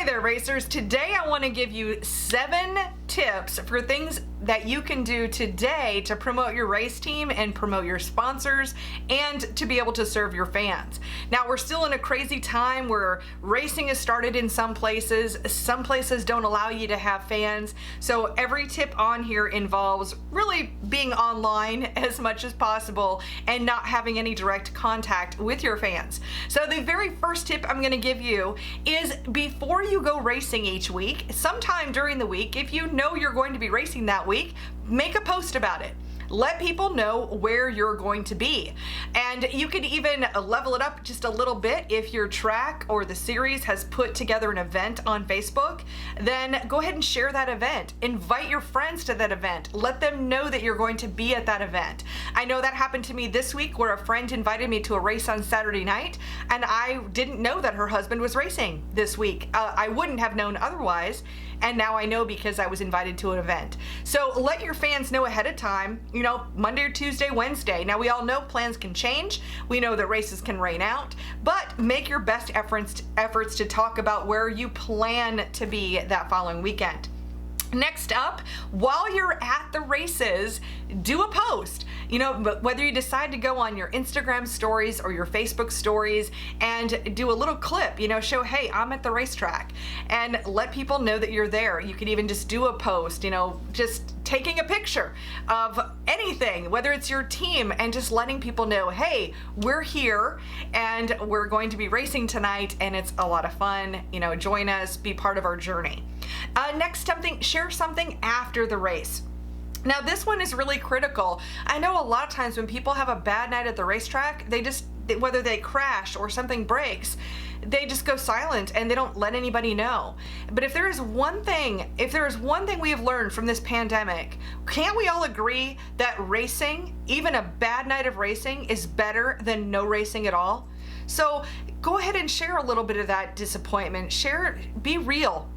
there, racers. Today I want to give you 7 tips for things that you can do today to promote your race team and promote your sponsors and to be able to serve your fans. Now, we're still in a crazy time where racing has started in some places. Some places don't allow you to have fans. So every tip on here involves really being online as much as possible and not having any direct contact with your fans. So the very first tip I'm going to give you is before you go racing each week, sometime during the week, if you know you're going to be racing that week, make a post about it. Let people know where you're going to be. And you can even level it up just a little bit. If your track or the series has put together an event on Facebook, then go ahead and share that event. Invite your friends to that event. Let them know that you're going to be at that event. I know that happened to me this week where a friend invited me to a race on Saturday night, and I didn't know that her husband was racing this week. I wouldn't have known otherwise, and now I know because I was invited to an event. So let your fans know ahead of time, you know, Monday or Tuesday, Wednesday. Now, we all know plans can change. We know that races can rain out, but make your best efforts to talk about where you plan to be that following weekend. Next up, while you're at the races, do a post. You know, whether you decide to go on your Instagram stories or your Facebook stories and do a little clip, you know, show, hey, I'm at the racetrack, and let people know that you're there. You can even just do a post, you know, just taking a picture of anything, whether it's your team, and just letting people know, hey, we're here and we're going to be racing tonight and it's a lot of fun. You know, join us, be part of our journey. Next, share something after the race. Now, this one is really critical. I know a lot of times when people have a bad night at the racetrack, whether they crash or something breaks, they just go silent and they don't let anybody know. But if there is one thing we have learned from this pandemic, can't we all agree that racing, even a bad night of racing, is better than no racing at all? So go ahead and share a little bit of that disappointment. Share, be real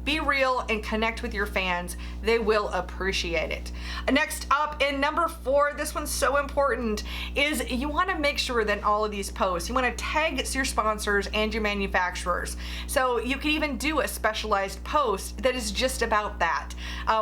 and connect with your fans. They will appreciate it. Next up, in number 4, this one's so important, is you want to make sure that all of these posts, you want to tag your sponsors and your manufacturers. So you can even do a specialized post that is just about that.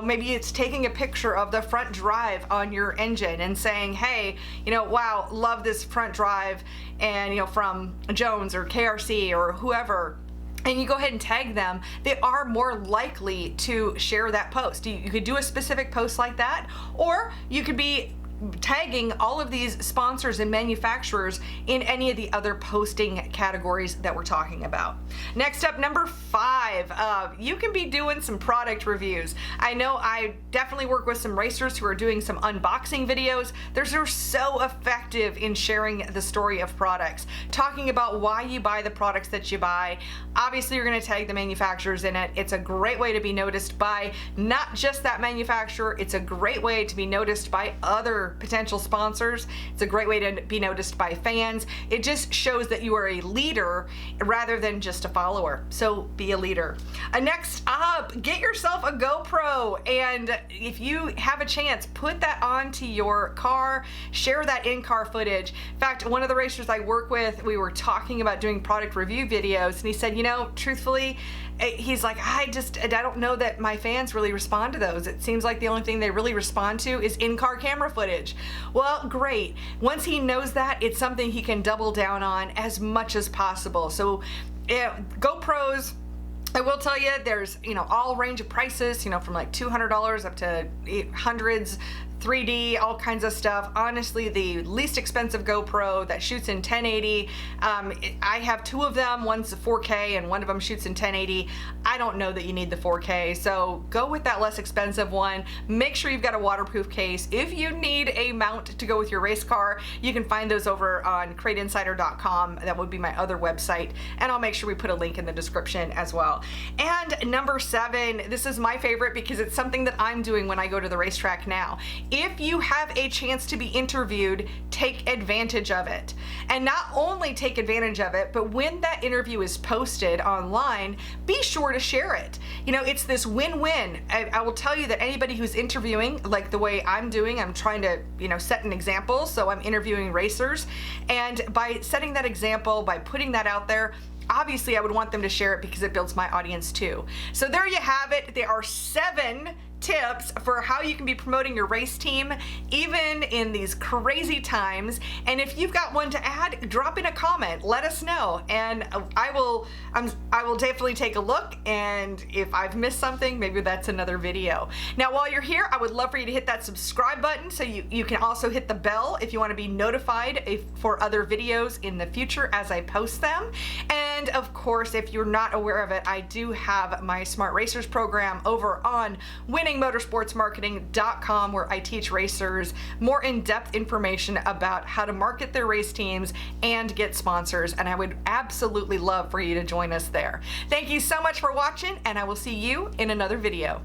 Maybe it's taking a picture of the front drive on your engine and saying, hey, you know, wow, love this front drive, and, you know, from Jones or KRC or whoever, and you go ahead and tag them, they are more likely to share that post. You could do a specific post like that, or you could be tagging all of these sponsors and manufacturers in any of the other posting categories that we're talking about. Next up, number 5, you can be doing some product reviews. I know I definitely work with some racers who are doing some unboxing videos. They're so effective in sharing the story of products, talking about why you buy the products that you buy. Obviously, you're going to tag the manufacturers in it. It's a great way to be noticed by not just that manufacturer. It's a great way to be noticed by other potential sponsors. It's a great way to be noticed by fans. It just shows that you are a leader rather than just a follower. So be a leader. Next up, get yourself a GoPro, and if you have a chance, put that onto your car, share that in-car footage. In fact, one of the racers I work with, we were talking about doing product review videos, and he said, you know, truthfully, he's like, I don't know that my fans really respond to those. It seems like the only thing they really respond to is in-car camera footage. Well, great. Once he knows that, it's something he can double down on as much as possible. So GoPros, I will tell you, there's, you know, all range of prices, you know, from like $200 up to hundreds, 3D, all kinds of stuff. Honestly, the least expensive GoPro that shoots in 1080, I have 2 of them. One's a 4K and one of them shoots in 1080. I don't know that you need the 4K, so go with that less expensive one. Make sure you've got a waterproof case. If you need a mount to go with your race car, you can find those over on crateinsider.com. That would be my other website, and I'll make sure we put a link in the description as well. And number 7, this is my favorite because it's something that I'm doing when I go to the racetrack now. If you have a chance to be interviewed, take advantage of it. And not only take advantage of it, but when that interview is posted online, be sure to share it. You know, it's this win-win. I will tell you that anybody who's interviewing, like the way I'm doing, I'm trying to, you know, set an example. So I'm interviewing racers. And by setting that example, by putting that out there, obviously I would want them to share it because it builds my audience too. So there you have it. There are 7 tips for how you can be promoting your race team even in these crazy times. And if you've got one to add, drop in a comment, let us know, and I will definitely take a look, and if I've missed something, maybe that's another video. Now while you're here, I would love for you to hit that subscribe button, so you can also hit the bell if you want to be notified for other videos in the future as I post them. And of course, if you're not aware of it, I do have my Smart Racers program over on winningmotorsportsmarketing.com, where I teach racers more in-depth information about how to market their race teams and get sponsors, and I would absolutely love for you to join us there. Thank you so much for watching, and I will see you in another video.